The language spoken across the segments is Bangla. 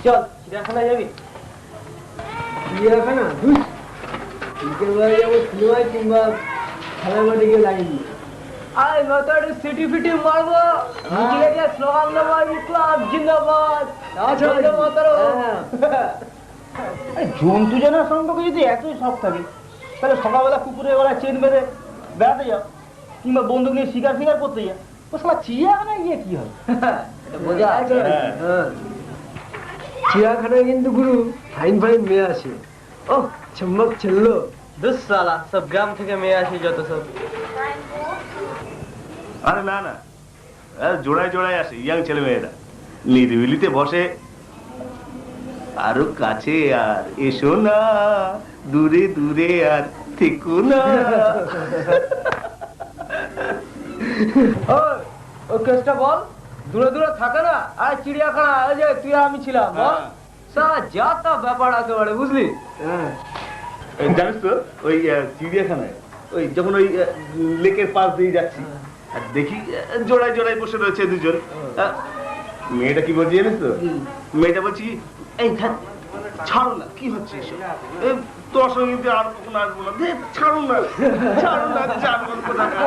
চল চিড়িয়াখানায় যাবি? চিড়িয়াখানা বিকেলবেলা যাবো সিনেমায় কিংবা খেলার মাঠে গিয়ে লাগিয়ে আরে নয়তো একটু সিটি ফিটি মারবো, মিছিলে গিয়ে স্লোগান দেবো ইনকলাব জিন্দাবাদ, জন্তু জানার সম্পর্কে যদি এতই শখ থাকে তাহলে সকালবেলা কুকুরের গলায় চেন বেঁধে বেড়াতে যাও কিংবা বন্দুক নিয়ে শিকার ফিকার করতে যাও, তো সবাই চিড়িয়াখানায় গিয়ে কি হয়? বোঝা চিড়িয়াখানায় কিন্তু গুরু ফাইন ফাইন মেয়ে আসে। ও চম্মক ছেললো দুঃসালা সব গ্রাম থেকে মেয়ে আসে যত সব। আরে না না, জোড়ায় জোড়ায় আসে ইয়াং ছেলে মেয়েরা, নিরিবিলিতে বসে। আরো কাছে আর এসো না, দূরে দূরে আর থেকো না। ও কেসটা বল, দূরে দূরে থাকে না। আর চিড়িয়াখানা যে তুই আমি ছিলাম যা তা ব্যাপার একেবারে, বুঝলি? জানিস তো ওই চিড়িয়াখানায় ওই যখন ওই লেকের পাশ দিয়ে যাচ্ছি আর দেখি জোড়ায় জোড়ায় বসে রয়েছে দুজন। মেয়েটা কি বলছি জানিস তো? মেয়েটা বলছি এই ছাড়ো না, কি হচ্ছে এসব, তোর সঙ্গে আর কখনো আসবো না, ছাড়ো না ছাড়ো না, ছাড়বো কোথাকার।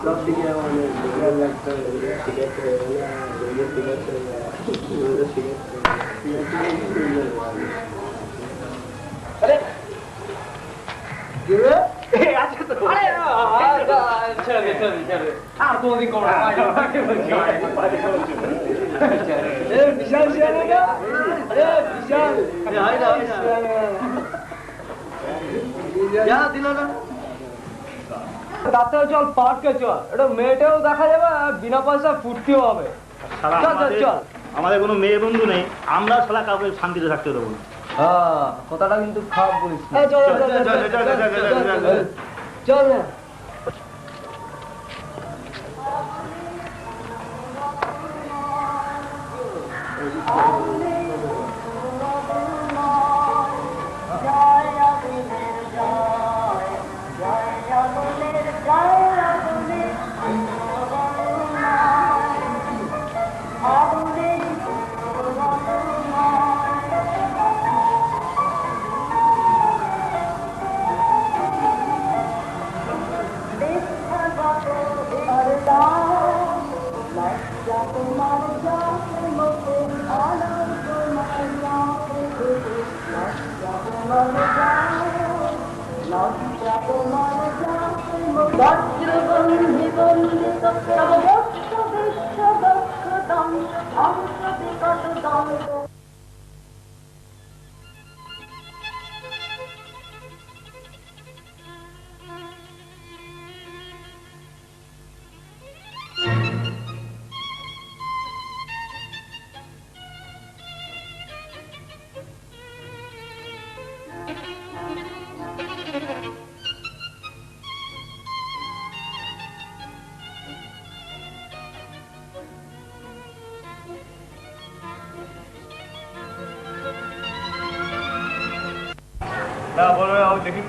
সব দিকে আমাদের লাগতে ঠিক আছে, তাতেও চল পার্কে চল, এটা মেয়েটাও দেখা যাবে, বিনা পয়সা ফুর্তিও হবে। চল, আমাদের কোনো মেয়ে বন্ধু নেই, আমরা শালা কাউকে শান্তিতে থাকতে দেবো না। কথাটা কিন্তু খারাপ বলিস। চল না বলো দেখি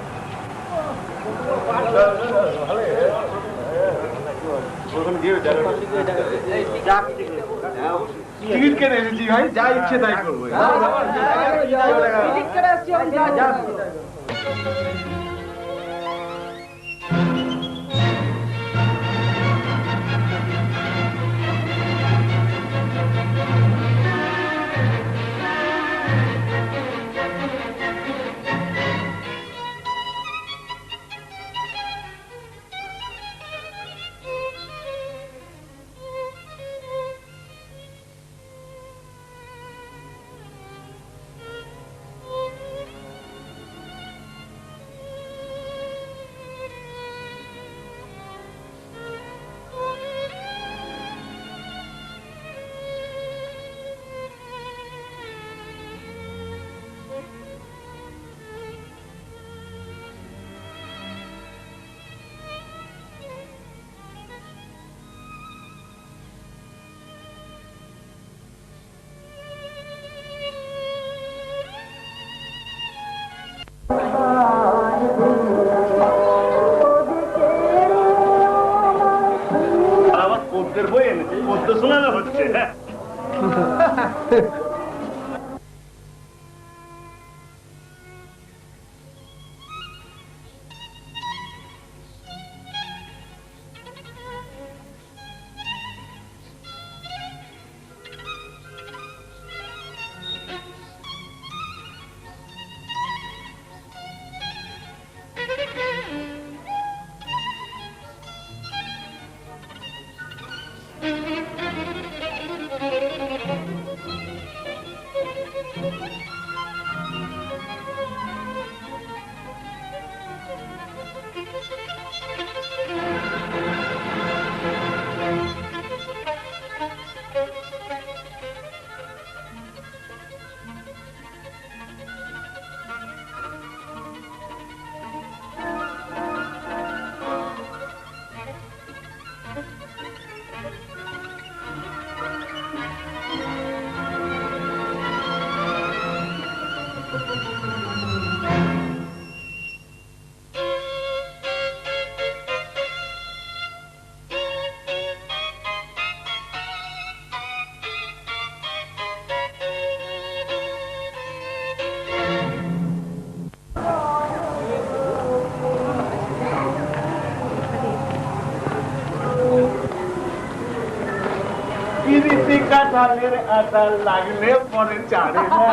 টিকিট কেটে এসেছি ভাই, যা ইচ্ছে তাই করবো। আবার পদ্মের বই এনেছে, পদ্ম শোনানো হচ্ছে। কাঁঠালের আটা লাগলে পরে চারে না।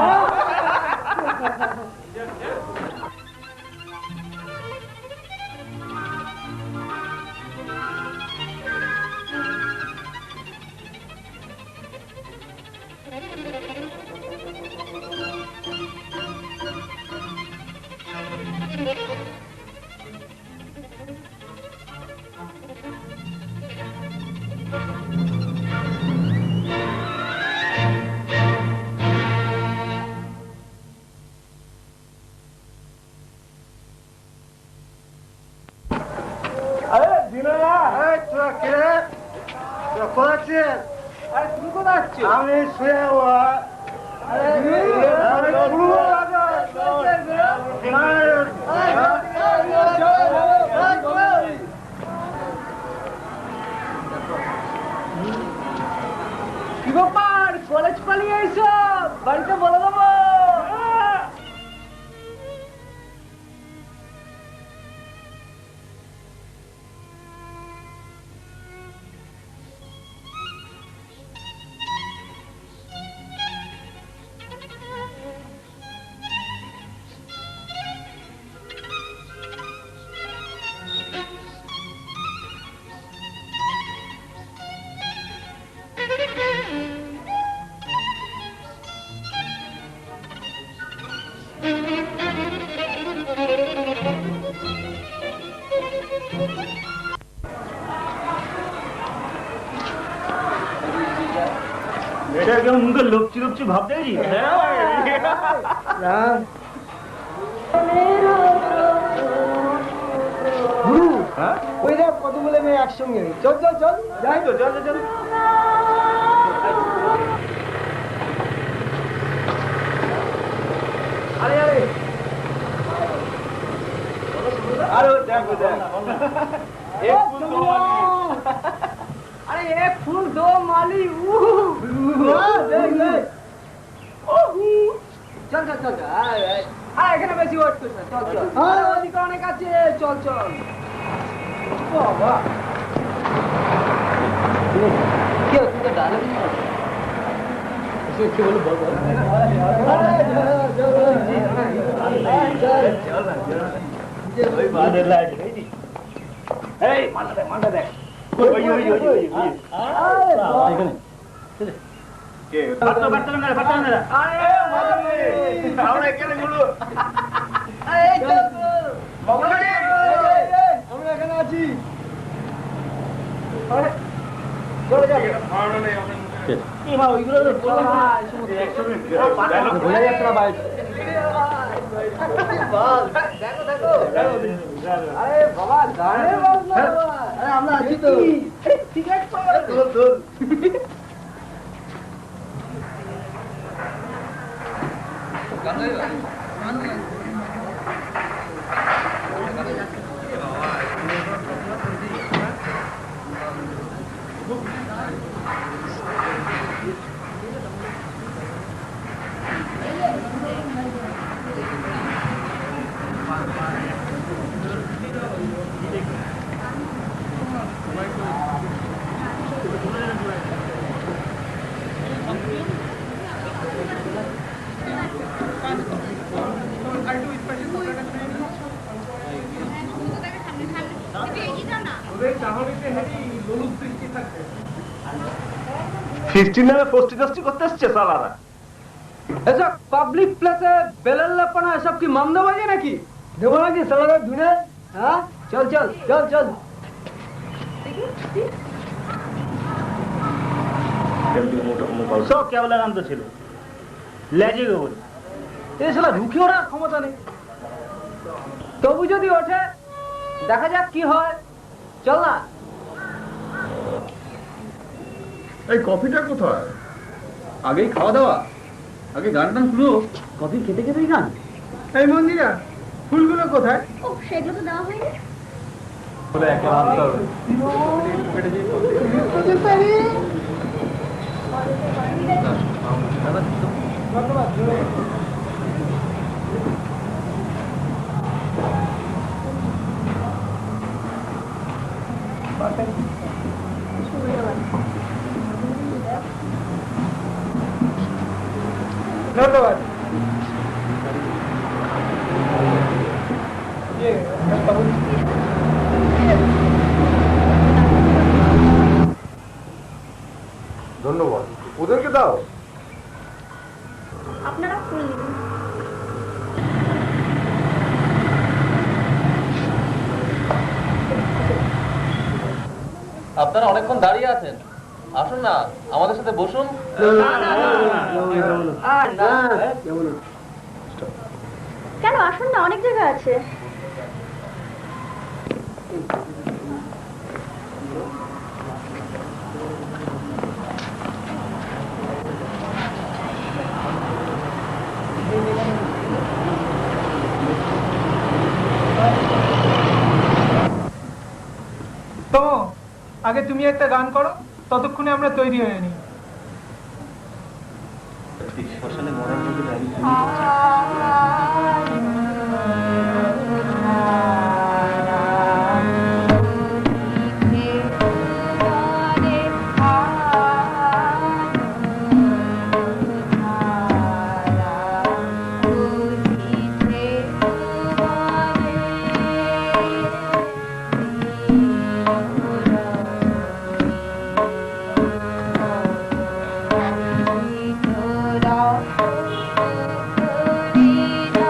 আমি শুয়ে কি ব্যাপার, কলেজ পালিয়ে এসো, বাড়িতে বলে দেবো। মুখে লপচি লপচি ভাব দেখি। ওই দেখ কতগুলো মেয়ে একসঙ্গে, চল চল চল যাই তো, চল চল। আরে আরে আরে দেখো দেখ এক ফুল দো अरे एक फूल दो माली देख देख चल चल चल এখানে বেশি ওয়েট করিস না চল চল আরে ওদিকে অনেক আছে চল চল বাবা কি তুই তো ডালে কি বল বল ওই বাদের লাইট এই মালটা দেখ ওই এখানে কে ফাটা না আরে মজা নেই আমরা এখানে গুলো এই চল আমরা এখানে আছি আরে চলে যা মারো নেই আমরা এই মা ওইগুলো তো চলে না বোঝা যাচ্ছে না বাইরে দেখো দেখো আরে বাবা গানে বাজনা আরে আমরা আছি তো টিকেট পাওয়া ধর ফিস্টি নামে পোস্টি টোস্টি করতে এসছে সালারা এসব পাবলিক প্লেসে বেলাল্লাপনা এসব কি মামদাবাজি নাকি দেবো নাকি সালারা ধুনে হ্যাঁ চল চল চল চল সব কেবলা গান তো ছিল লেজে গোবর এই শালা রুখে ওরা ক্ষমতা নেই তবু যদি ওঠে দেখা যাক কি হয় চল না এই কফিটা কোথায় আগেই খাওয়া দাওয়া আগে গান টান শুরু কফি খেতে খেতেই গান এই মন্দিরা ফুলগুলো কোথায় ও সেগুলো তো দেওয়া হয়নি ধন্যবাদ ধন্যবাদ ওদেরকে দাও আপনারা ফুল নিন আপনারা অনেকক্ষণ দাঁড়িয়ে আছেন আসুন না আমাদের সাথে বসুন কেন আসুন না অনেক জায়গা আছে তো আগে তুমি একটা গান করো ততক্ষণে আমরা তৈরি হয়ে নিই শ্মশানে মরার মধ্যে দাঁড়িয়ে Thank you.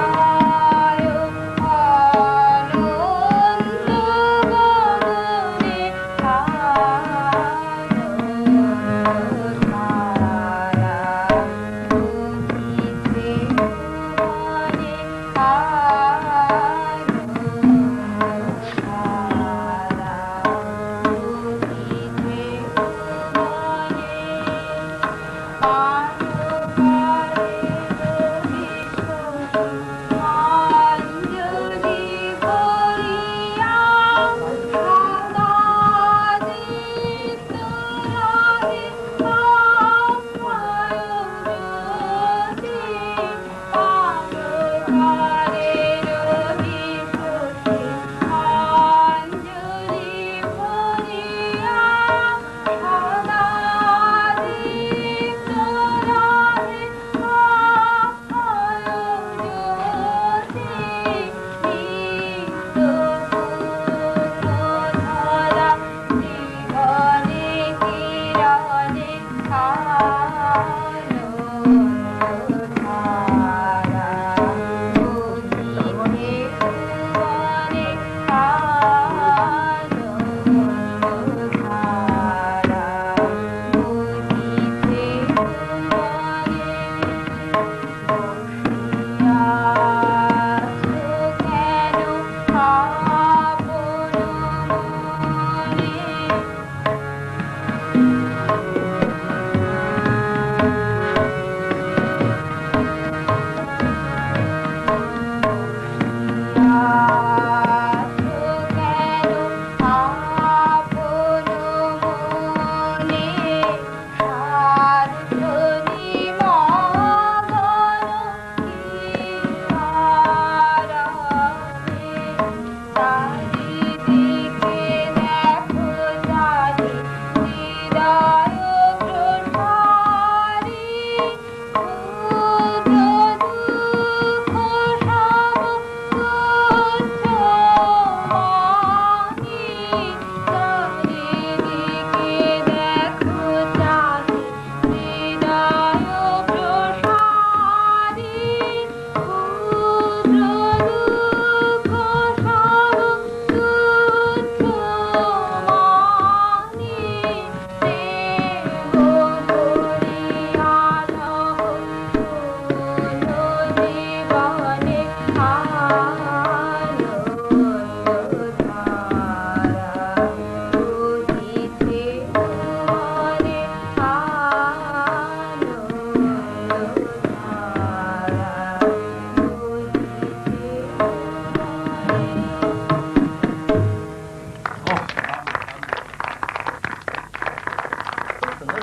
সুন্দর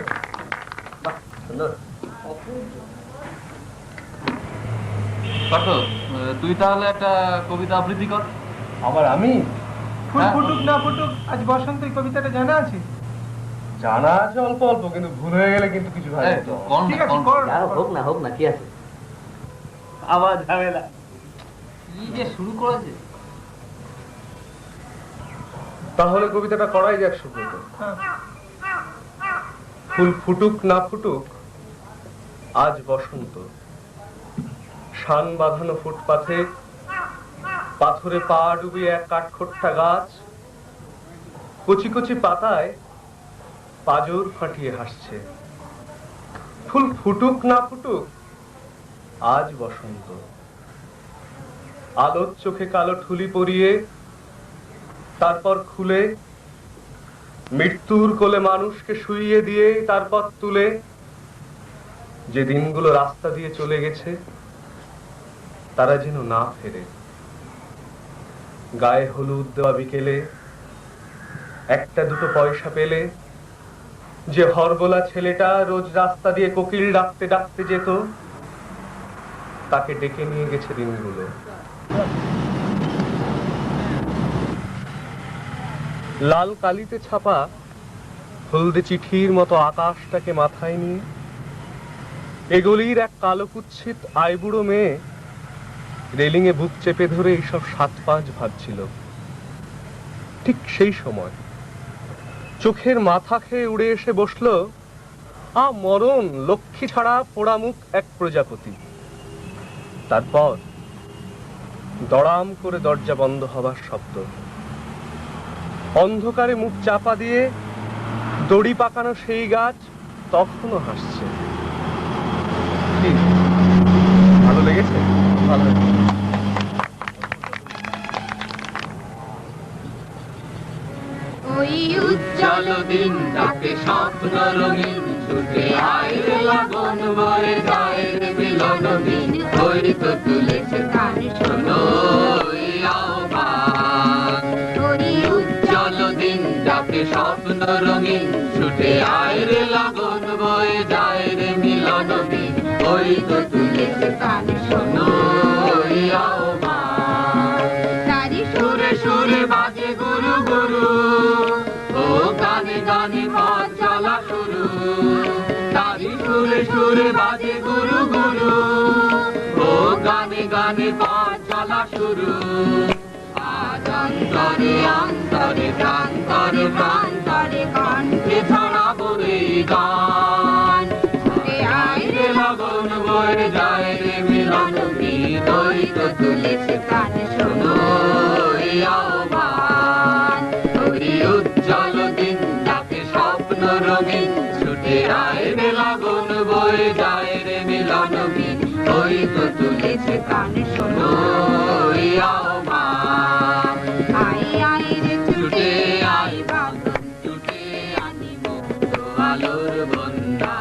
বাহ সুন্দর পাঠক তুই তাহলে একটা কবিতা আবৃত্তি কর আবার আমি ফুল হ্যাঁ। ফুটুক না ফুটুক আজ বসন্ত এই কবিতাটা জানা আছে? জানা আছে অল্প অল্প, কিন্তু ভুল হয়ে গেলে কিন্তু কিছু ভাই এই, কর না, ঠিক আছে কর কর না। হোক না কি আছে? আবার ঝামেলা। কি যে শুরু করেছে তাহলে কবিতাটা করাই যাক সুব্রত। হ্যাঁ। ফুল ফুটুক না ফুটুক আজ বসন্ত, শান বাঁধানো ফুটপাথে পাথরে পা ডুবিয়ে এক কাঠখোট্টা গাছ কচি কচি পাতায় পাজর ফাটিয়ে হাসছে। ফুল ফুটুক না ফুটুক আজ বসন্ত, আলোর চোখে কালো ঠুলি পরিয়ে তারপর খুলে মৃত্যুর কোলে মানুষকে শুইয়ে দিয়ে তারপর তুলে যে দিনগুলো রাস্তা দিয়ে চলে গেছে তারা যেন না ফেরে। গায়ে হলুদ দেওয়া বিকেলে একটা দুটো পয়সা পেলে যে হরগোলা ছেলেটা রোজ রাস্তা দিয়ে কোকিল ডাকতে ডাকতে যেত তাকে ডেকে নিয়ে গেছে দিনগুলো। লাল কালিতে ছাপা হলদে চিঠির মতো আকাশটাকে মাথায় নিয়ে এগলির এক কালো কুৎসিত আইবুড়ো মেয়ে রেলিং এ বুক চেপে ধরে এইসব ৭-৫ ভাবছিল। ঠিক সেই সময় চোখের মাথা খেয়ে উড়ে এসে বসলো মরণ লক্ষ্মী ছাড়া পোড়ামুখ এক প্রজাপতি। তারপর দড়াম করে দরজা বন্ধ হবার শব্দ, অন্ধকারে মুখ চাপা দিয়ে দড়ি পাকানো সেই গাছ তখনও হাসছে। কি ভালো লেগেছে? ভালো। ওই উজ্জ্বল দিন ডাকে স্বপ্ন রঙিন ছুটে আয় রে লগন বয়ে যায় রে মিলন দিন ওই তো তুলেছে কান শোনো ওই আহ্বান। ওই উজ্জ্বল দিন ডাকে স্বপ্ন রঙিন ছুটে আয় রে লগন বয়ে যায় রে মিলন দিন ওই তো তুলেছে কান শোনো ওই আহ্বান। তারি সুরে সুরে বাজে গুরু গুরু ও গানে গানে পথ চলা শুরু। তারি সুরে সুরে বাজে গুরু গুরু ও গানে গানে পথ চলা শুরু। আজ অন্তরে অন্তরে প্রান্তরে প্রান্তরে কণ্ঠে ছড়াবো এই গান। ছুটে আয় রে লগন বয়ে যায় রে মিলন গীত ওই তো তুলেছে কান শোনো এই আহ্বান। ওই উজ্জ্বল দিন ডাকে স্বপ্ন রঙিন ছুটে আয় রে লগন বয়ে যায় রে মিলন গীত ওই তো তুলেছে কান শোনো এই আহ্বান। আয় আয় রে ছুটে আয় বাঁধন ছুটে আনি মুক্ত আলোর বন্দা।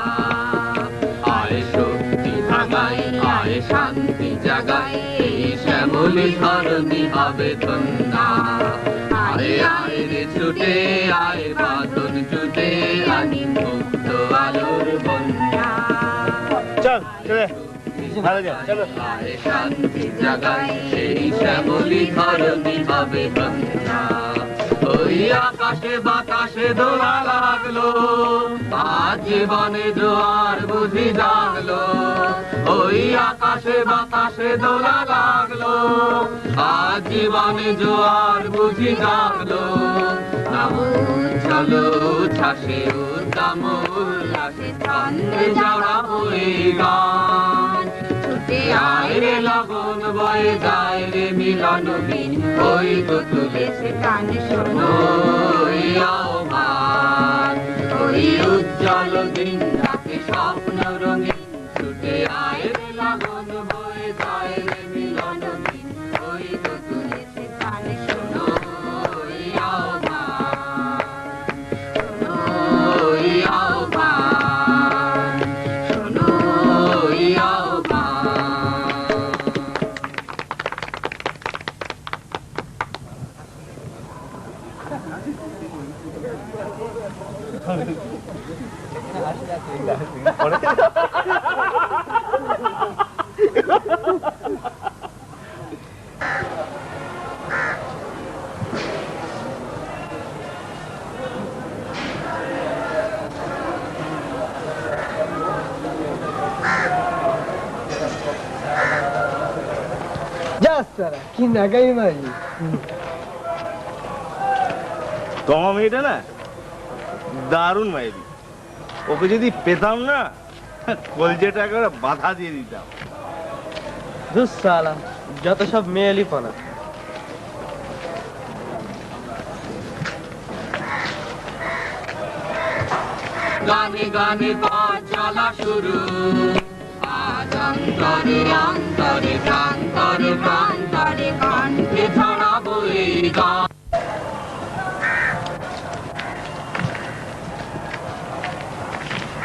আয় শক্তি ভাগাই আয় শান্তি জাগাই এই শ্যামলী ধরণী হবে ধন্যা। আয় আয় রে ছুটে আয় বাঁধন ছুটে আনি মুক্ত আলোর বন্দা। চল চলে ভালো যা চলো। আয় শান্তি জাগাই সেই শ্যামলী ধরণী হবে ধন্যা। ওই আকাশে বাতাসে দোলা লাগলো আজ জীবনে জোয়ার বুঝি জাগলো। ওই আকাশে বাতাসে দোলা লাগলো আজ জীবনে জোয়ার বুঝি জাগলো। চলো ছাসে উদ্দাম উল্লাসে ছন্দে জড়াবো এই গান। ছুটে আয় রে লগন বয়ে যায় রে মিলন দিন ওই তো তুলেছে কান শোনো ওই আহ্বান। ওই উজ্জ্বল দিন ডাকে স্বপ্ন রঙিন ছুটে আয় রে লগন বয়ে যায় রে মিলন দিন ওই তো তুলেছে কান শোনো ওই আহ্বান। শোনো ওই আহ্বান শোনো ওই আহ্বান। যাস তারা কি নাগাই মারি তোমার মেয়েটা না দারুণ মায়েরি, ওকে যদি পেতাম না কলজেটা করে বাধা দিয়ে দিতাম। দুঃসালা যত সব মেয়েলি পানা। গানে গানে পথ চলা শুরু, আজ অন্তরে অন্তরে প্রান্তরে প্রান্তরে কণ্ঠে ছড়াবো এই গান।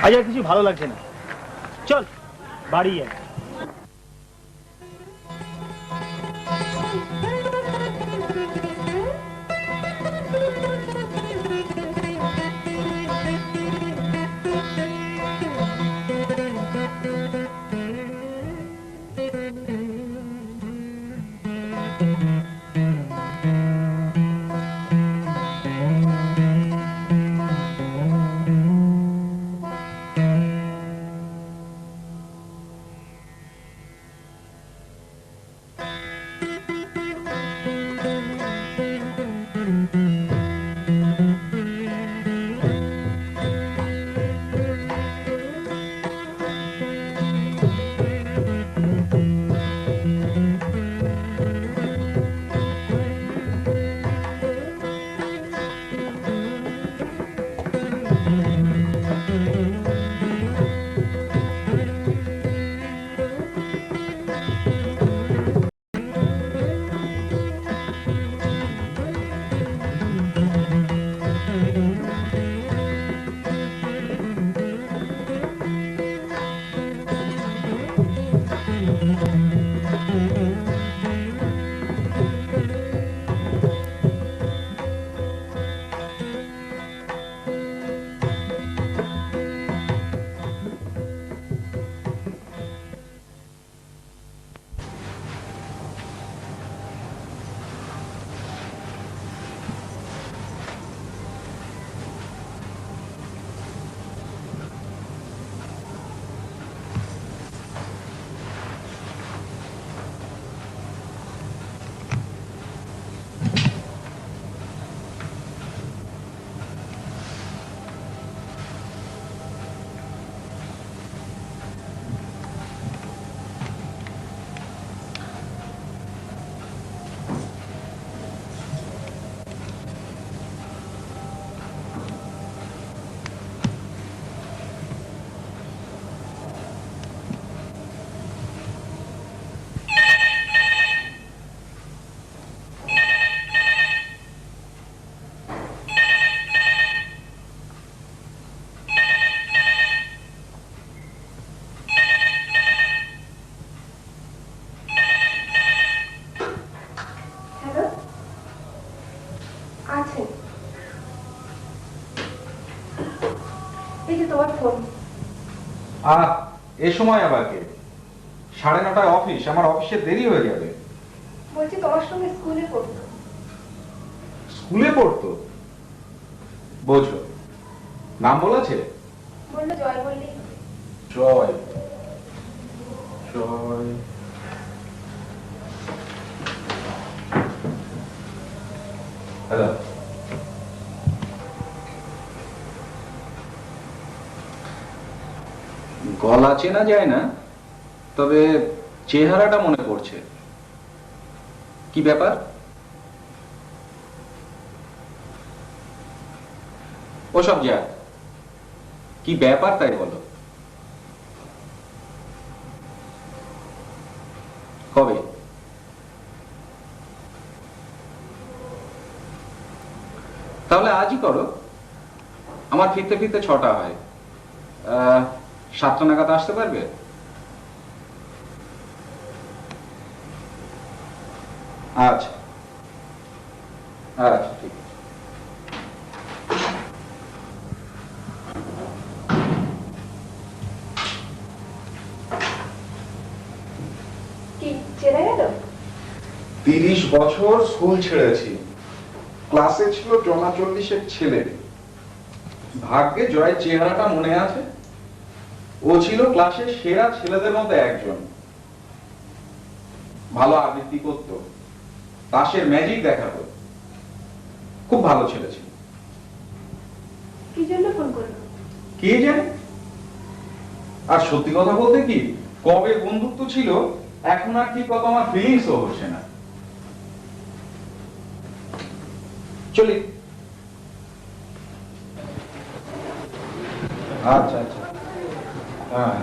আজ আর কিছু ভালো লাগছে না, চল বাড়ি যাই। এই সময় আবার কে? 9:30 অফিস, আমার অফিসে দেরি হয়ে যাবে। বলছি তোমার সঙ্গে স্কুলে পড়তো। স্কুলে পড়তো? বোঝো, নাম বলেছে? বললো জয় বললেই। জয় জয় হ্যালো, গলা চেনা যায় না, তবে চেহারাটা মনে পড়ছে। কি ব্যাপার? ওসব যাক, কি ব্যাপার তাই বলো। কবে? তাহলে আজই করো, আমার ফিরতে ফিরতে 6টা হয়। 7টা নাগাদ আসতে পারবে? আচ্ছা আচ্ছা, ঠিক আছে। চেনা গেল? 30 বছর স্কুল ছেড়েছি, ক্লাসে ছিল 40 ছেলে। ভাগ্যে জয় চেহারাটা মনে আছে। ও ছিল ক্লাসের সেরা ছেলেদের মধ্যে একজন। ভালো আবৃত্তি করত, তাসের ম্যাজিক দেখাতো, খুব ভালো ছেলে ছিল। কি জন্য ফোন করলো? কে জানে। আর সত্যি কথা বলতে কি, কবে বন্ধুত্ব ছিল এখন আর কি কত আমার ফিলিংসও হচ্ছে না। চলি। আচ্ছা আচ্ছা, হ্যাঁ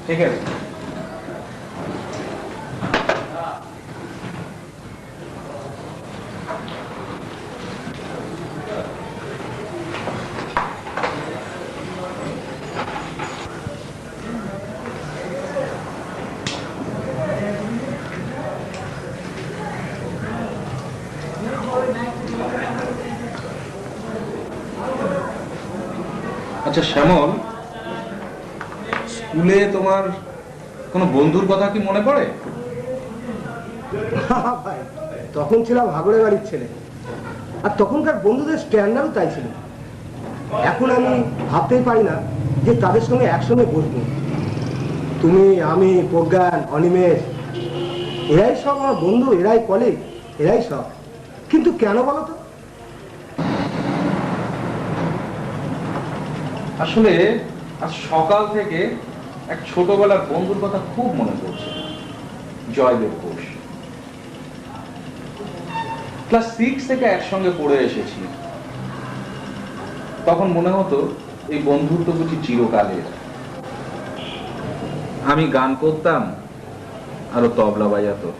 ঠিক আছে। আচ্ছা শ্যামল, স্কুলে তোমার কোনো বন্ধুর কথা কি মনে পড়ে? ভাই, তখন ছিলাম হাগড়ে বাড়ির ছেলে, আর তখনকার বন্ধুদের স্ট্যান্ডার্ডও তাই ছিল। এখন আমি ভাবতেই পারি না যে তাদের সঙ্গে একসঙ্গে বসবো। তুমি, আমি, প্রজ্ঞান, অনিমেষ, এরাই সব আমার বন্ধু, এরাই কলিগ, এরাই সব। কিন্তু কেন বলো তো? আসলে আজ সকাল থেকে এক ছোটবেলার বন্ধুর কথা খুব মনে পড়ছে, জয়দেব ঘোষ। ক্লাস 6 থেকে একসঙ্গে পড়ে এসেছি। তখন মনে হতো এই বন্ধুত্ব বুঝি চিরকালের। আমি গান করতাম আর ও তবলা বাজাতো।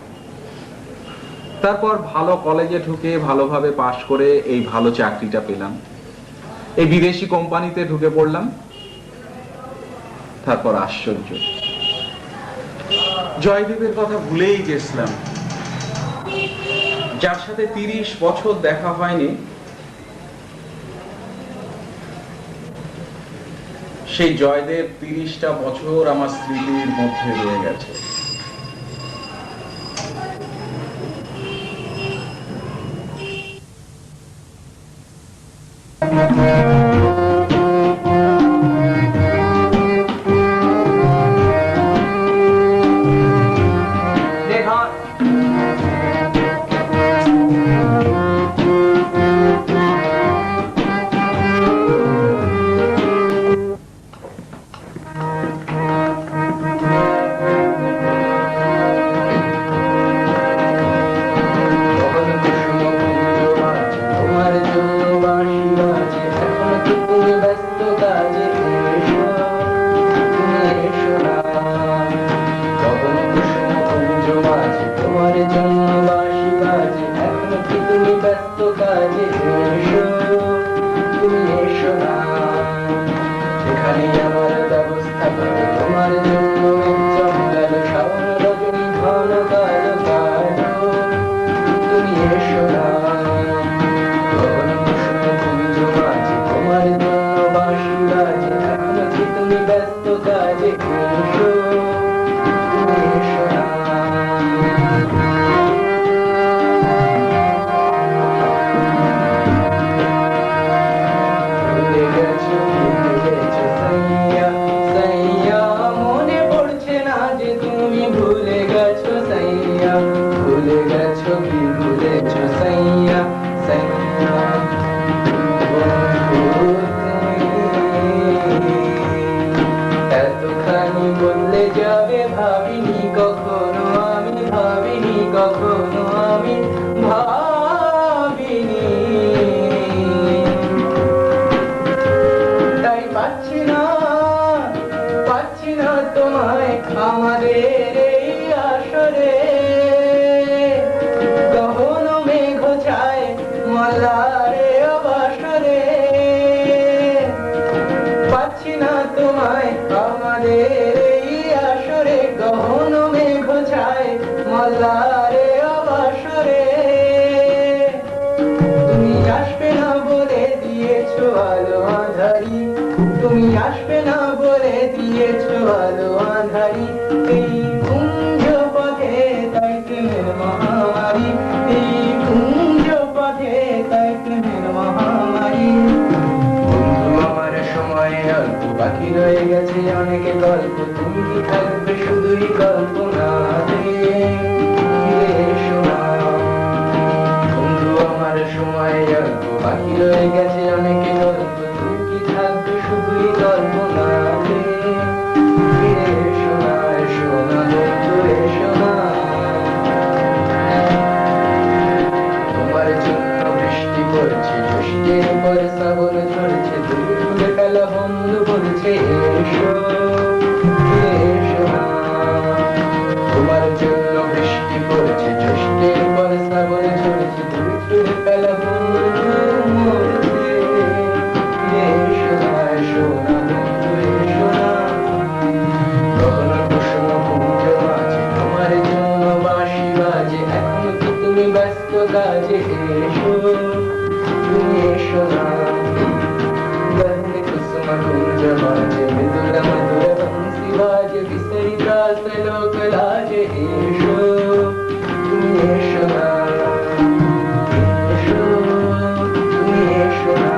তারপর ভালো কলেজে ঢুকে ভালোভাবে পাশ করে এই ভালো চাকরিটা পেলাম, এই বিদেশি কোম্পানিতে ঢুকে পড়লাম। তারপর আশ্চর্য, জয়দেবের কথা ভুলেই গেছিলাম, যার সাথে 30 বছর দেখা হয়নি। সেই জয়দেব 30টা বছর আমার স্মৃতির মধ্যে রয়ে গেছে। দিয়েছো আলো আঁধারি এই কুঞ্জ পথে তাই বাকি রয়ে গেছে অনেক গল্প, তুমি কি থাকবে শুধুই কল্পনাতে। ফিরে এসো না বন্ধু, আমার সময় অল্প, বাকি রয়ে গেছে অনেক গল্প, তুমি কি থাকবে শুধুই কল্পনাতে। ফিরে এসো না, এসো না বন্ধু, এসো না। তোমার জন্য বৃষ্টি পড়ছে, বৃষ্টির পর শ্রাবণ ঝরছে, দূর দূরে ফেলা বন্ধু বলছে এসো, ফিরে এসো না। তোমার জন্য বৃষ্টি পড়ছে, বৃষ্টির পর শ্রাবণ ঝরছে, দূর দূরে ফেলা বন্ধু মরছে। ফিরে এসো না, এসো না বন্ধু, এসো না। কখনো কুসুম কুঞ্জ মাঝে তোমার জন্য বাঁশি বাজে, এখন কি তুমি ব্যস্ত কাজে, এসো তুমি এসো না। গন্ধে কুসুম কুঞ্জ মাঝে মৃদুলা মধুর বংশী বাজে, বিসরিতা শ্লোক লাজে, এসো তুমি এসো না। এসো তুমি এসো না,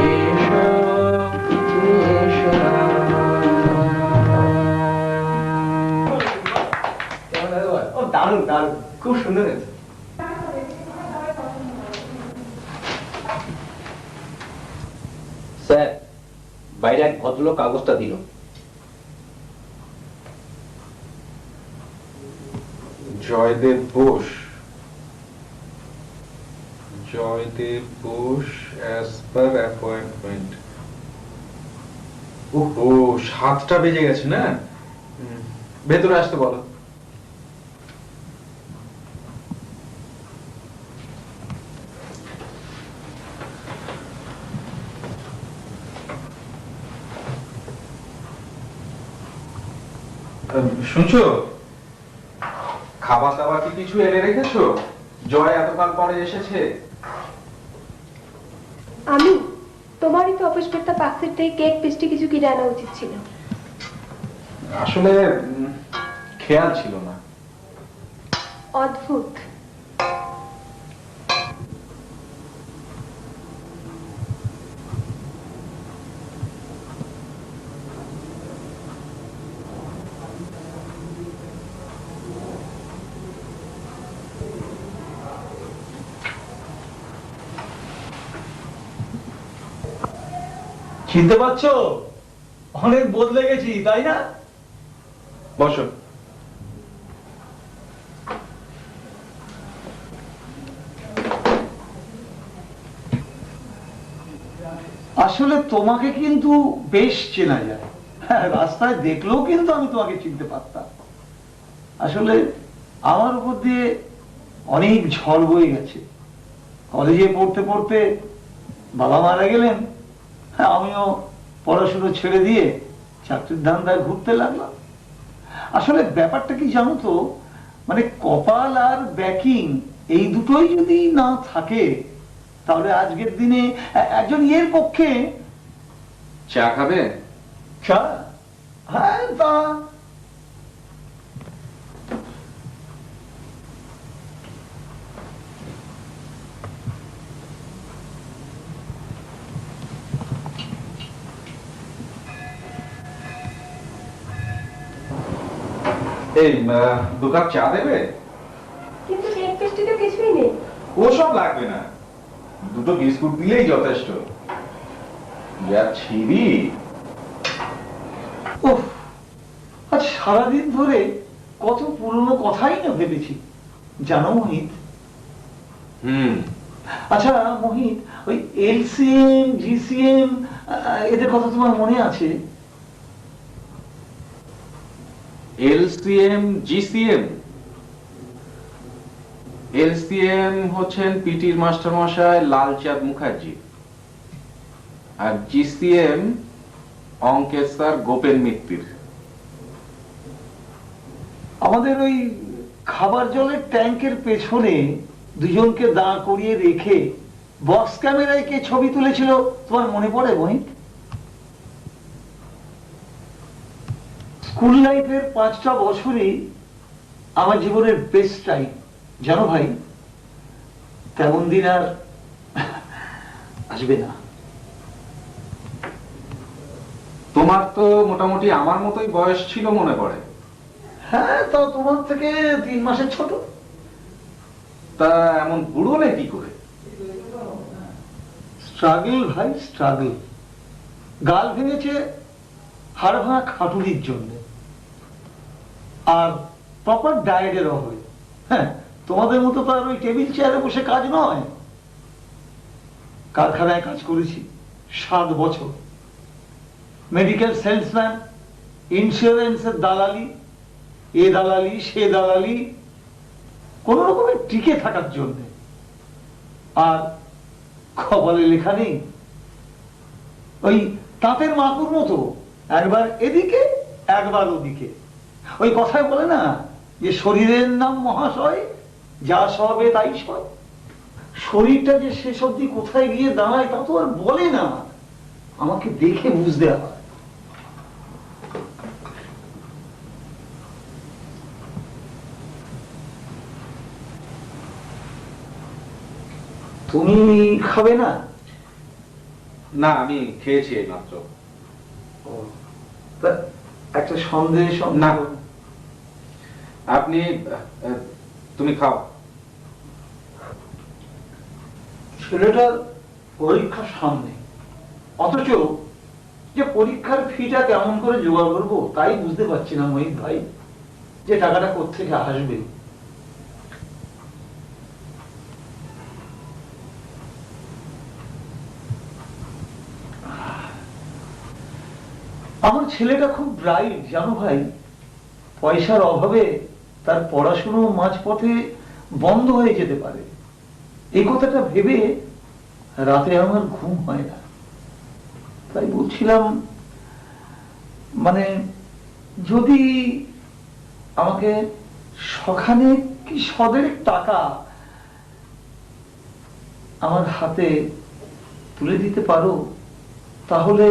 এসো তুমি এসো না। কেমন হলো বল? ও দারুণ দারুণ, খুব সুন্দর হয়েছে। স্যার, বাইরে এক ভদ্রলোক কাগজটা দিল। Joydeb Bose, Joydeb Bose as per appointment. ওহো, 7টা বেজে গেছে না? ভেতরে আসতে বলো। শুনছো, খাবার দাবার কি কিছু এনে রেখেছো? জয় এতকাল পরে এসেছে। আমি তোমারই তো অফিস করতে পার্সেল থেকে কেক পেস্ট্রি কিছু কিনে আনা উচিত ছিল। আসলে খেয়াল ছিল না। অদ্ভুত। চিনতে পারছো? অনেক বদলে গেছি, তাই না? বসো। আসলে তোমাকে কিন্তু বেশ চেনা যায়, হ্যাঁ, রাস্তায় দেখলেও কিন্তু আমি তোমাকে চিনতে পারতাম। আসলে আমার উপর দিয়ে অনেক ঝড় বয়ে গেছে। কলেজে পড়তে পড়তে বাবা মারা গেলেন, হ্যাঁ, আমিও পড়াশুনো ছেড়ে দিয়ে চাকরির ধান্দায় ঘুরতে লাগলাম। আসলে ব্যাপারটা কি জানো তো, মানে কপাল আর ব্যাকিং এই দুটোই যদি না থাকে, তাহলে আজকের দিনে একজন ইয়ের পক্ষে। চা খাবে? চা? হ্যাঁ, তা এই 2 কাপ চা দেবে? কিন্তু কেক পেস্ট্রি তো কিছুই নেই। ওসব লাগবে না, 2টো বিস্কুট দিলেই যথেষ্ট। যা ছিরি। উফ, আজ সারাদিন ধরে কত পুরনো কথাই না ভেবেছি, জানো মোহিত? আচ্ছা মোহিত, ওই এলসিএম জিসিএম এদের কথা তোমার মনে আছে? LCM GCM? এলসিএম হচ্ছেন পিটির মাস্টার মশাই লালচাঁদ মুখার্জি, আর জিসিএম অঙ্কের স্যার গোপেন মিত্তির। আমাদের ওই খাবার জলের ট্যাঙ্কের পেছনে দুজনকে দাঁড় করিয়ে রেখে বক্স ক্যামেরায় কে ছবি তুলেছিল তোমার মনে পড়ে মোহিত? স্কুল লাইফের 5টা বছরই আমার জীবনের বেস্ট টাইম, জানো ভাই। তেমন দিন আর আসবে না। তোমার তো মোটামুটি আমার মতোই বয়স ছিল মনে পড়ে। হ্যাঁ, তাও তোমার থেকে 3 মাসের ছোট। তা এমন বুড়ো হলে কি করে? স্ট্রাগল ভাই, স্ট্রাগল। গাল ভেঙেছে হাড় ভাঙা খাটুরির জন্য, আর প্রপার ডায়েটের অভাবে। হ্যাঁ, তোমাদের মতো তো আর ওই টেবিল চেয়ারে বসে কাজ নয়। কারখানায় কাজ করেছি 7 বছর। মেডিকেল সেলসম্যান, ইন্স্যুরেন্সের দালালি, এ দালালি সে দালালি, কোন রকমের টিকে থাকার জন্য। আর কপালে লেখা নেই, ওই তাঁতের মাকুর মতো একবার এদিকে একবার ওদিকে। ওই কথায় বলে না যে শরীরের নাম মহাশয়, যা সবে তাই সয়। শরীরটা যে শেষ অবধি কোথায় গিয়ে দাঁড়ায় তা তো আর বলে না, আমাকে দেখে বুঝতে হয়। তুমি খাবে না? না, আমি খেয়েছি এই মাত্র। তা একটা সন্দেশ না, আপনি তুমি খাও। ছেলেটার পরীক্ষার সামনে, অথচ যে পরীক্ষার ফিটা কেমন করে জোগাড় করবো তাই বুঝতে পারছি না মহিত ভাই, যে টাকাটা কোত্থেকে আসবে। আমার ছেলেটা খুব ব্রাইট জানো ভাই, পয়সার অভাবে তার পড়াশুনো মাঝপথে বন্ধ হয়ে যেতে পারে। এই কথাটা ভেবে রাতে আমার ঘুম হয় না। তাই বলছিলাম, মানে যদি আমাকে সখানে কি সদের টাকা আমার হাতে তুলে দিতে পারো তাহলে।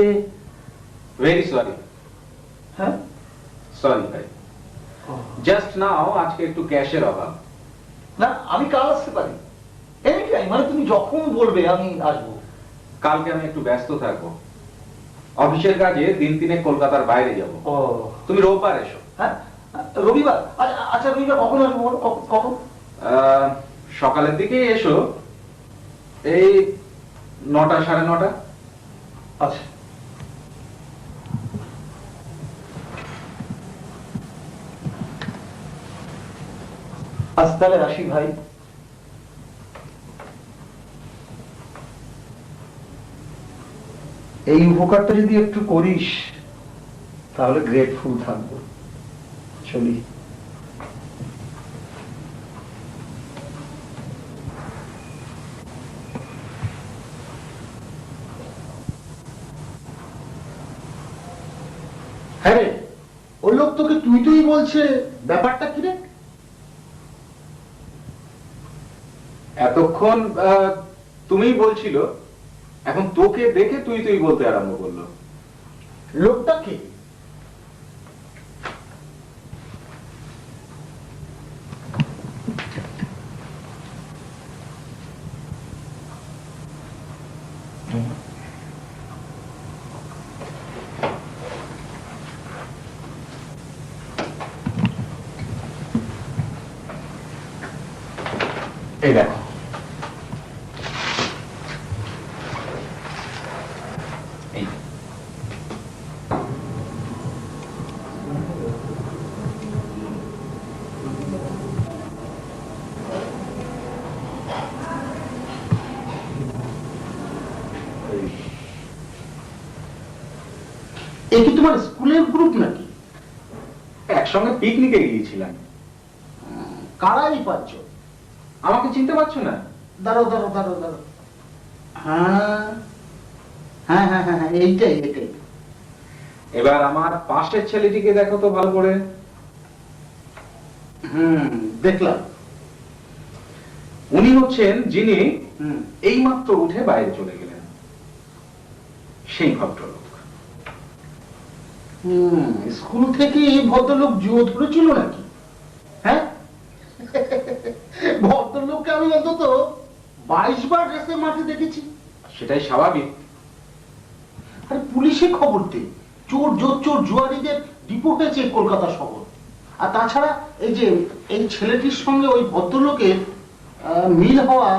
Very sorry. হ্যাঁ, সরি ভাই, জাস্ট নাও আজকে একটু ক্যাশের অভাব। না, আমি কাল আসতে পারি, এনিটাইম, মানে তুমি যখন বলবে আমি আসবো। কালকে আমি একটু ব্যস্ত থাকবো, অফিসের কাজে 3 কলকাতার বাইরে যাব। ও, তুমি রোববার এসো। হ্যাঁ, রবিবার? আচ্ছা, রবিবার কখন আসবো? কখন? সকালের দিকে এসো, এই 9টা 9:30। আচ্ছা। আজ তাহলে আসি ভাই। এই উপকারটা যদি একটু করিস তাহলে গ্রেটফুল থাকবো। চলি। হ্যাঁ রে, ওই লোক তোকে তুই তুই বলছে, ব্যাপারটা কি রে? এতক্ষণ তুমিই বলছিল, এখন তোকে দেখে তুই তুই বলতে আরম্ভ করলো। লোকটা কি? এই দেখো, এই এ কি তোমার স্কুলের গ্রুপ নাকি? একসঙ্গে পিকনিকে গিয়েছিলাম। কারা এই 5 জন? আমাকে চিনতে পারছো না? দাঁড়াও দাঁড়াও দাঁড়াও দাঁড়াও। হ্যাঁ হ্যাঁ হ্যাঁ হ্যাঁ, এইটাই এইটাই। এবার আমার পাশের ছেলেটিকে দেখো তো ভালো করে। দেখলাম। উনি হচ্ছেন যিনি এইমাত্র উঠে বাইরে চলে গেলেন, সেই ভদ্রলোক। স্কুল থেকে এই ভদ্রলোক জুয়ো ধরেছিল নাকি? হ্যাঁ, ভদ্রলোককে আমি অন্তত 22 বার ড্রেসের মাঠে দেখেছি। সেটাই স্বাভাবিক। আরে পুলিশে খবর দে, চোর জোচ্চোর জুয়ারিদের ডিপোর্টেছে কলকাতা শহর। আর তাছাড়া এই যে এই ছেলেটির সঙ্গে ওই ভদ্রলোকের মিল হওয়া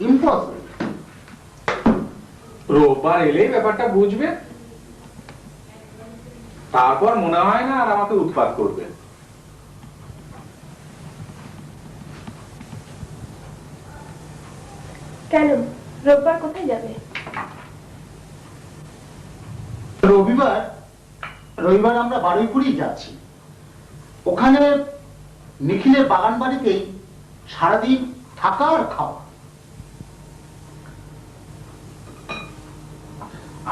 ইম্পসিবল। রোববার এলেই ব্যাপারটা বুঝবে, তারপর মনে হয় না আর আমাকে উৎপাত করবে। কেন, রোববার কোথায় যাবে? রবিবার আমরা বারুইপুরি যাচ্ছি। ওখানে নিখিলের বাগান বাড়িতেই সারাদিন থাকা আর খাওয়া।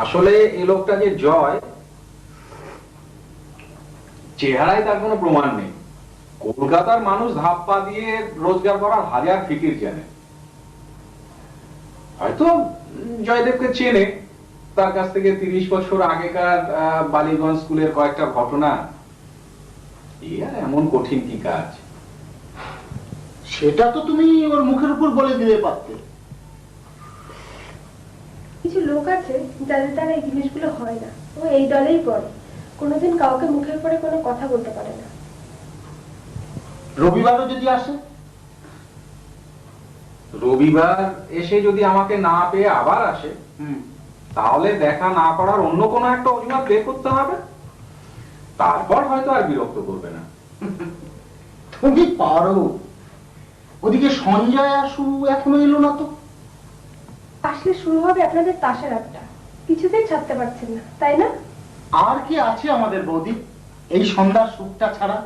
আসলে এই লোকটা যে জয়, চেহারায় তার কোনো প্রমাণ নেই। কলকাতার মানুষ ধাপ্পা দিয়ে রোজগার করার হাজার ফিকির জানে। হয়তো জয়দেবকে চেনে, তার কাছ থেকে 30 বছর আগেকার বালিগঞ্জ স্কুলের কয়েকটা ঘটনা। আর এমন কঠিন কি কাজ? সেটা তো তুমি ওর মুখের উপর বলে দিলে পারতে। কিছু লোক আছে যাদের দ্বারা এই জিনিসগুলো হয় না, ও এই দলেই পড়ে, কোনোদিন কাউকে মুখের পরে কোনো কথা বলতে পারে না। রবিবারও যদি আসে? রবিবার এসে যদি আমাকে না পেয়ে আবার আসে, তাহলে দেখা না করার অন্য কোনো একটা অজুহাত বের করতে হবে। তারপর হয়তো আর বিরক্ত করবে না। তুমি পারো। ওদিকে সঞ্জয় আসু এখনো এলো না তো। আসলে শুরু হবে আপনাদের তাসের আড্ডা, কিছুতেই ছাড়তে পারছেন না, তাই না? আর কি আছে আমাদের বৌদি এই সন্ধ্যার সুখটা ছাড়া?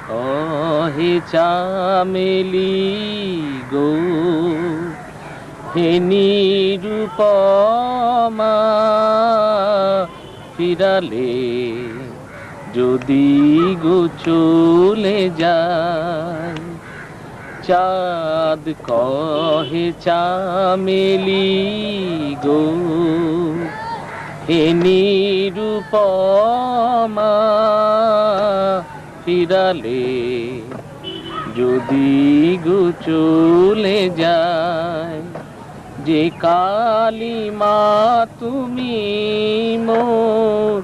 কহে চামেলি গো হে নিরুপমা, ফিরালে যদি গো চলে যায়। চাঁদ কহে চামেলি গো হে নিরুপমা, ফিরালে যদি গো চলে যায়। যে কালিমা তুমি মোর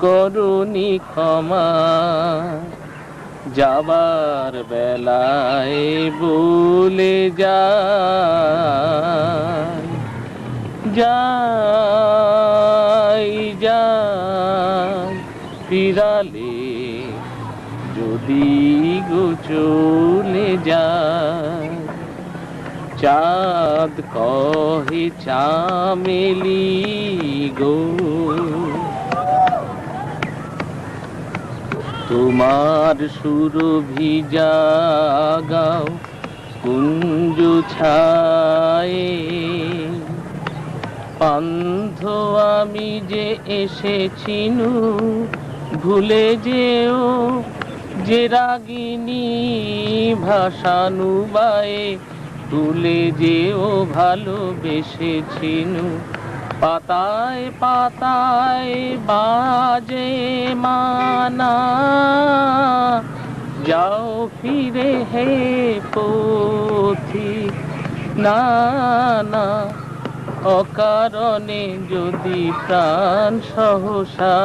করুনি ক্ষমা, যাবার বেলায় বলে যায়। যাই যাই ফিরালে যদি গো চলে যায়। চাঁদ কহে চামেলি গো তোমার সুরভি জাগাও কুঞ্জ ছায়ে, পান্থ আমি যে এসেছিনু ভুলে যেও, যে রাগিনী ভাষানুবায়ে তুলে যেও ভালোবেসেছিনু। পাতায় পাতায় বাজে মানা, যাও ফিরে হে পথিক না না। অকারণে যদি প্রাণ সহসা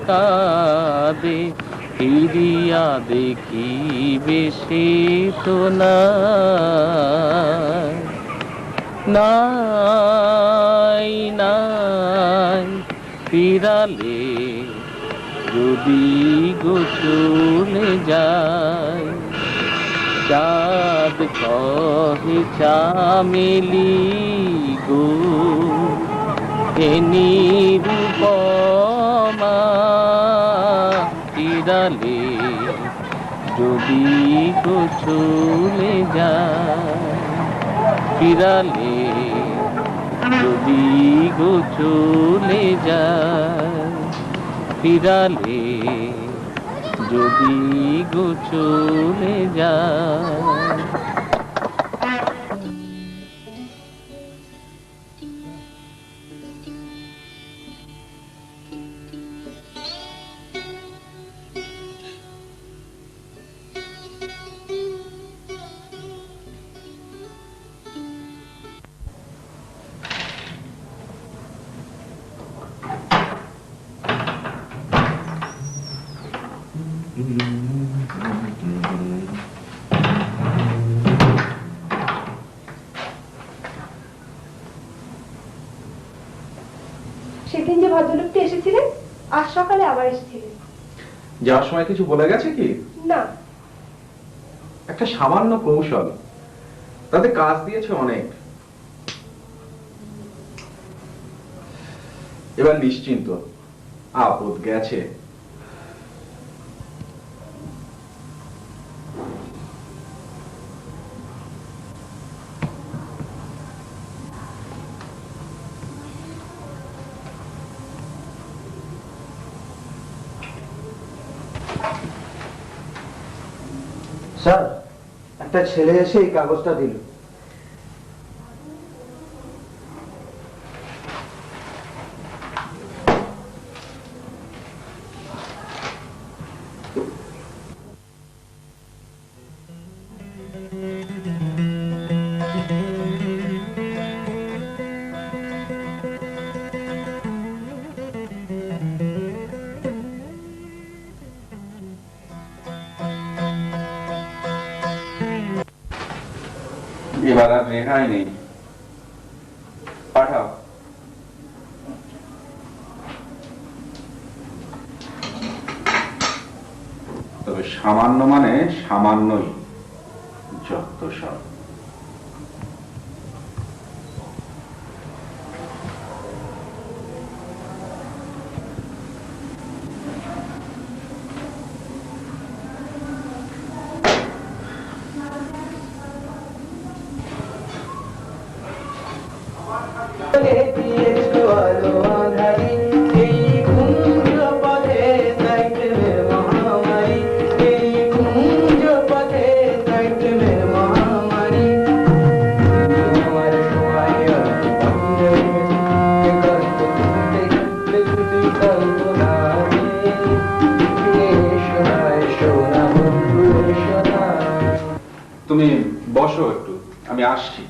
কাঁদে, ফিরিয়া দেখিবে সে তো নাই। নাই নাই ফিরালে যদি গো চলে যায়। চাঁদ কহে চামেলি গো হে নিরুপমা চিরালে যদি গো চলে যায়, চিরালে যদি গো চলে যায়, ফিরালে যদি গো চলে যায়। সেদিন যে ভদ্রলোকটি এসেছিলেন আজ সকালে আবার এসেছিলেন। যাওয়ার সময় কিছু বলে গেছে কি? না। একটা সামান্য কৌশল, তাতে কাজ দিয়েছে অনেক। এবার নিশ্চিন্ত, আপদ গেছে। স্যার, একটা ছেলে এসে এই কাগজটা দিল। এবার আর রেহাই নেই, পাঠাও। তবে সামান্য মানে সামান্যই, যত সব। তুমি বসো একটু, আমি আসছি।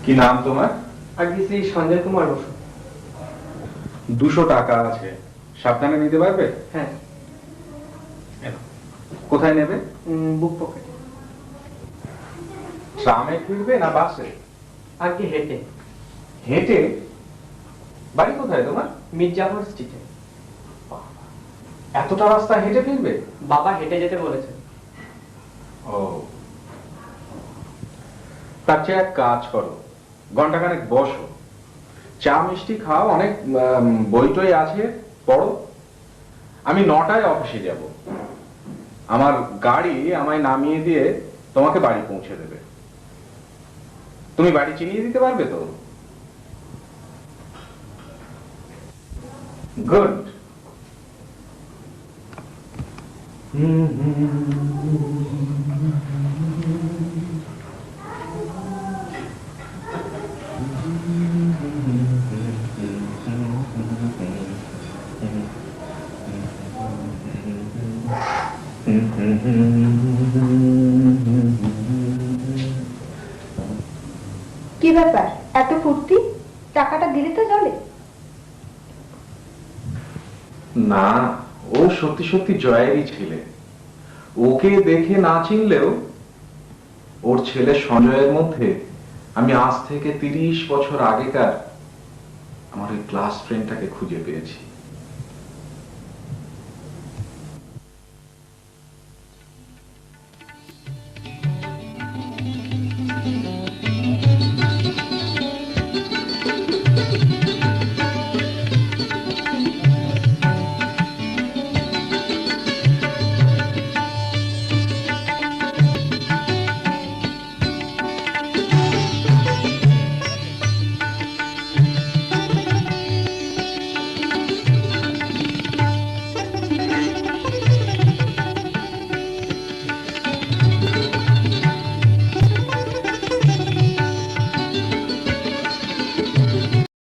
কি নাম তোমার? আগে শ্রী সঞ্জয় কুমার বসু। 200 টাকা আছে, সাবধানে নিতে পারবে? হ্যাঁ। কোথায় নেবে? বুক পকেটে। ট্রামে ফিরবে না বাসে? আগে হেঁটে। হেঁটে? বাড়ি কোথায় তোমার? মির্জাফর স্ট্রিটে। এতটা রাস্তা হেঁটে ফিরবে? বাবা হেঁটে যেতে বলেছে। ও, তার চেয়ে এক কাজ করো, ঘন্টাখানেক বসো, চা মিষ্টি খাও, অনেক বই টই আছে, পড়ো। আমি 9টায় অফিসে যাব। আমার গাড়ি আমায় নামিয়ে দিয়ে তোমাকে বাড়ি পৌঁছে দেবে। তুমি বাড়ি চিনিয়ে দিতে পারবে তো? গুড। কি ব্যাপার, এত ফুর্তি? টাকাটা দিলে তো জলে? না, ও সত্যি সত্যি জয়েরই ছেলে। ওকে দেখে না চিনলেও ওর ছেলে সঞ্জয়ের মধ্যে আমি আজ থেকে 30 বছর আগেকার আমার ওই ক্লাস ফ্রেন্ডটাকে খুঁজে পেয়েছি।